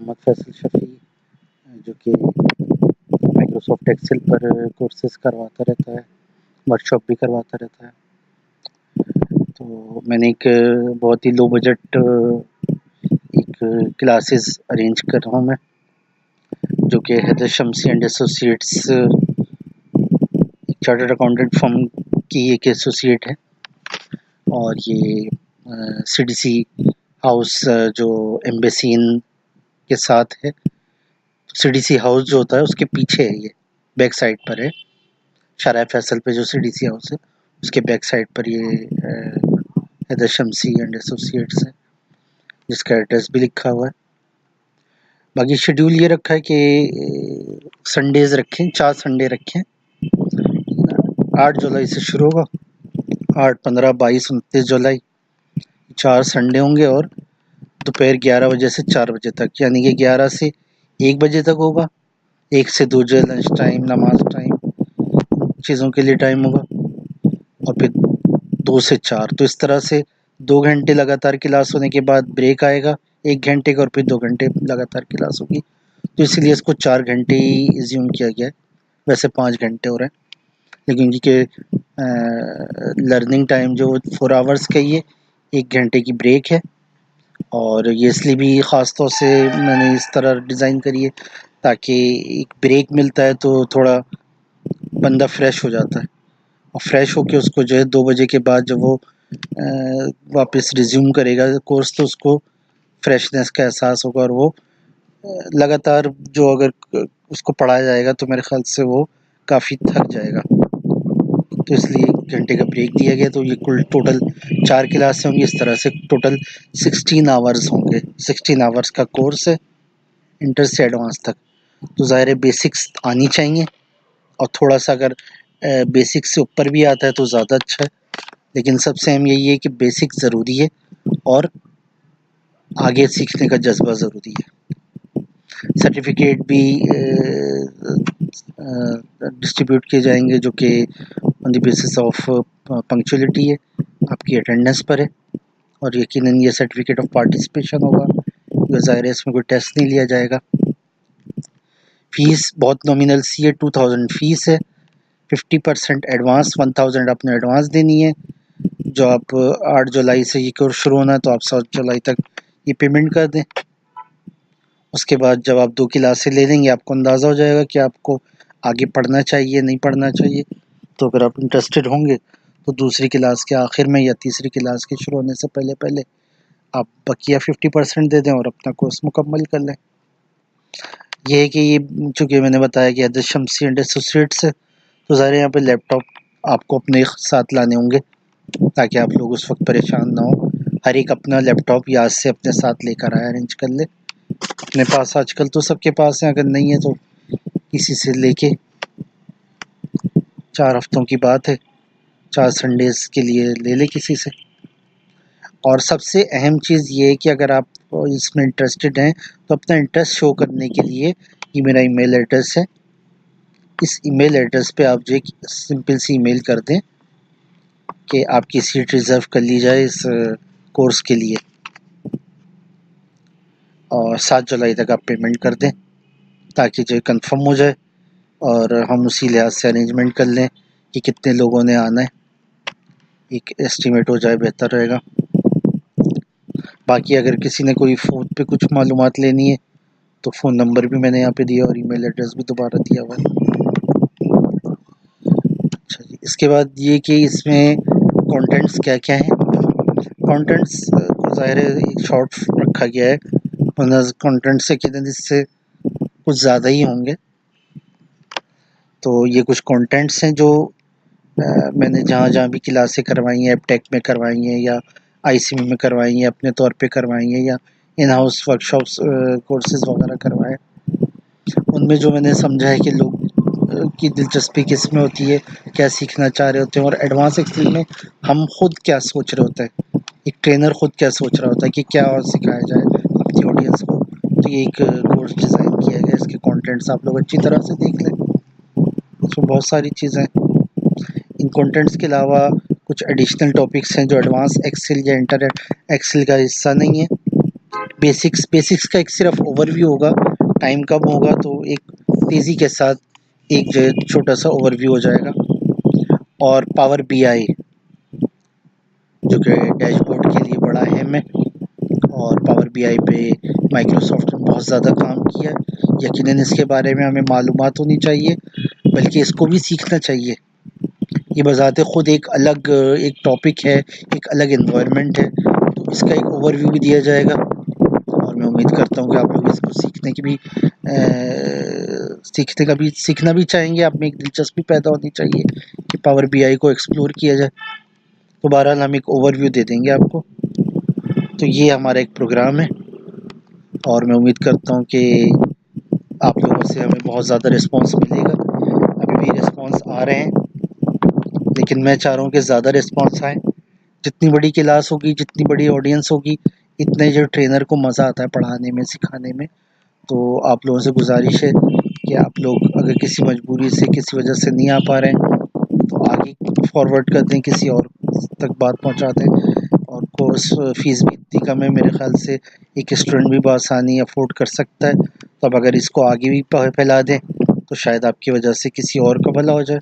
मोहम्मद फैसल शफ़ी, जो कि Microsoft Excel पर कोर्सेज़ करवाता रहता है, वर्कशॉप भी करवाता रहता है। तो मैंने एक बहुत ही लो बजट एक क्लासेस अरेंज कर रहा हूँ मैं, जो कि Haidar Shamsi and associates, chartered accountant firm की एक एसोसिएट है। और ये सीडीसी हाउस जो एम्बेसी इन के साथ है, सीडीसी हाउस जो होता है उसके पीछे है, ये बैक साइड पर है। शाहरा-ए-फैसल पे जो सीडीसी हाउस है उसके बैक साइड पर ये हैदर शम्सी एंड एसोसिएट्स है, जिसका एड्रेस भी लिखा हुआ है। बाकी शेड्यूल ये रखा है कि संडेज़ रखें, 4 संडे रखें। 8 जुलाई से शुरू होगा, 8, 15, 22, 29 जुलाई 4 संडे होंगे और दोपहर 11 बजे से 4 बजे तक, यानी कि 11 से 1 बजे तक होगा, 1 से 2 जो लंच टाइम, नमाज टाइम, चीज़ों के लिए टाइम होगा, और फिर 2 से 4। तो इस तरह से 2 घंटे लगातार क्लास होने के बाद ब्रेक आएगा 1 घंटे का, और फिर 2 घंटे लगातार क्लास होगी। तो इसलिए इसको 4 घंटे ही एज्यूम किया गया है, वैसे 5 घंटे हो रहे हैं, लेकिन क्योंकि लर्निंग टाइम जो 4 आवर्स का ही है, 1 घंटे की ब्रेक है। और ये इसलिए भी ख़ास तौर से मैंने इस तरह डिज़ाइन करी है ताकि एक ब्रेक मिलता है तो थोड़ा बंदा फ्रेश हो जाता है, और फ्रेश होके उसको जो है 2 बजे के बाद जब वो वापस रिज्यूम करेगा कोर्स, तो उसको फ्रेशनेस का एहसास होगा, और वो लगातार जो अगर उसको पढ़ाया जाएगा तो मेरे ख़्याल से वो काफ़ी थक जाएगा। तो इसलिए 1 घंटे का ब्रेक दिया गया। तो ये कुल टोटल 4 क्लासें होंगी, इस तरह से टोटल 16 आवर्स होंगे। 16 आवर्स का कोर्स है इंटर से एडवांस तक। तो ज़ाहिर है बेसिक्स आनी चाहिए, और थोड़ा सा अगर बेसिक्स से ऊपर भी आता है तो ज़्यादा अच्छा है, लेकिन सबसे अहम यही है कि बेसिक ज़रूरी है और आगे सीखने का जज्बा ज़रूरी है। सर्टिफिकेट भी डिस्ट्रीब्यूट किए जाएंगे, जो कि on the basis of punctuality है, आपकी अटेंडेंस पर है, और यकीनन ये सर्टिफिकेट ऑफ पार्टिसिपेशन होगा, ज़ाहिर है इसमें कोई टेस्ट नहीं लिया जाएगा। फ़ीस बहुत नॉमिनल सी है, 2000 फ़ीस है, 50% एडवांस, 1000 आपने एडवांस देनी है। जो आप 8 जुलाई से ये कोर्स शुरू होना है, तो आप 7 जुलाई तक ये पेमेंट कर दें। उसके बाद जब आप 2 क्लासें ले लेंगे, आपको अंदाज़ा हो जाएगा कि आपको आगे पढ़ना चाहिए, नहीं पढ़ना चाहिए। तो अगर आप इंटरेस्टेड होंगे तो दूसरी क्लास के आखिर में या तीसरी क्लास के शुरू होने से पहले आप बकिया 50% दे दें और अपना कोर्स मुकम्मल कर लें। ये है कि ये चूँकि मैंने बताया कि हैदर शम्सी एंड एसोसिएट्स है, तो ज़ाहिर है यहाँ पे लैपटॉप आपको अपने साथ लाने होंगे ताकि आप लोग उस वक्त परेशान ना हो। हर एक अपना लैपटॉप याद से अपने साथ लेकर आए, अरेंज कर ले अपने पास। आजकल तो सबके पास है, अगर नहीं है तो किसी से लेके, 4 हफ्तों की बात है, 4 संडेज़ के लिए ले ले किसी से। और सबसे अहम चीज़ ये है कि अगर आप इसमें इंटरेस्टेड हैं तो अपना इंटरेस्ट शो करने के लिए ये मेरा ईमेल एड्रेस है, इस ईमेल एड्रेस पे आप जो एक सिंपल सी ईमेल कर दें कि आपकी सीट रिज़र्व कर ली जाए इस कोर्स के लिए, और 7 जुलाई तक आप पेमेंट कर दें ताकि जो कंफर्म हो जाए और हम उसी लिहाज से अरेंजमेंट कर लें कि कितने लोगों ने आना है, एक एस्टीमेट हो जाए, बेहतर रहेगा। बाकी अगर किसी ने कोई फ़ोन पे कुछ मालूमात लेनी है तो फ़ोन नंबर भी मैंने यहाँ पे दिया और ईमेल एड्रेस भी दोबारा दिया हुआ है। अच्छा जी, इसके बाद ये कि इसमें कंटेंट्स क्या क्या हैं। कंटेंट्स को ज़ाहिर है एक शॉर्ट रखा गया है, वरना कंटेंट्स से कितने इससे कुछ ज़्यादा ही होंगे। तो ये कुछ कंटेंट्स हैं जो मैंने जहाँ भी क्लासें करवाई हैं, एपटेक में करवाई हैं या आईसीमी में करवाई हैं, अपने तौर पे करवाई हैं, या इन हाउस वर्कशॉप्स कोर्सेज़ वगैरह करवाए, उनमें जो मैंने समझा है कि लोग की दिलचस्पी किस में होती है, क्या सीखना चाह रहे होते हैं, और एडवांस एक्सेल में हम खुद क्या सोच रहे होते हैं, एक ट्रेनर खुद क्या सोच रहा होता है कि क्या और सिखाया जाए अपनी ऑडियंस को। तो ये एक कोर्स डिज़ाइन किया गया, इसके कंटेंट्स आप लोग अच्छी तरह से देख लें, इसमें बहुत सारी चीज़ें हैं। इन कंटेंट्स के अलावा कुछ एडिशनल टॉपिक्स हैं जो एडवांस एक्सेल या इंटर एक्सेल का हिस्सा नहीं है, बेसिक्स का एक सिर्फ ओवरव्यू होगा। टाइम कम होगा तो एक तेज़ी के साथ एक जो छोटा सा ओवरव्यू हो जाएगा। और पावर बीआई जो कि डैशबोर्ड के लिए बड़ा अहम है, और पावर बीआई पे माइक्रोसॉफ्ट ने बहुत ज़्यादा काम किया है। यकीनन इसके बारे में हमें मालूमात होनी चाहिए, बल्कि इसको भी सीखना चाहिए। ये बज़ाते ख़ुद एक अलग एक टॉपिक है, एक अलग एनवायरनमेंट है, तो इसका एक ओवरव्यू भी दिया जाएगा। और मैं उम्मीद करता हूँ कि आप लोग इसको सीखना भी चाहेंगे। आप में एक दिलचस्पी पैदा होनी चाहिए कि पावर बीआई को एक्सप्लोर किया जाए। तो बहरहाल हम एक ओवरव्यू दे देंगे आपको। तो ये हमारा एक प्रोग्राम है, और मैं उम्मीद करता हूँ कि आप लोगों से हमें बहुत ज़्यादा रिस्पांस मिलेगा। अभी भी रिस्पांस आ रहे हैं, लेकिन मैं चाह रहा हूँ कि ज़्यादा रिस्पांस आए। जितनी बड़ी क्लास होगी, जितनी बड़ी ऑडियंस होगी, इतने जो ट्रेनर को मज़ा आता है पढ़ाने में, सिखाने में। तो आप लोगों से गुजारिश है कि आप लोग अगर किसी मजबूरी से, किसी वजह से नहीं आ पा रहे हैं, तो आगे फॉरवर्ड कर दें, किसी और तक बात पहुंचा दें। और कोर्स फ़ीस भी इतनी कम है, मेरे ख़्याल से एक स्टूडेंट भी बआसानी अफोर्ड कर सकता है। तो अब अगर इसको आगे भी फैला दें तो शायद आपकी वजह से किसी और का भला हो जाए।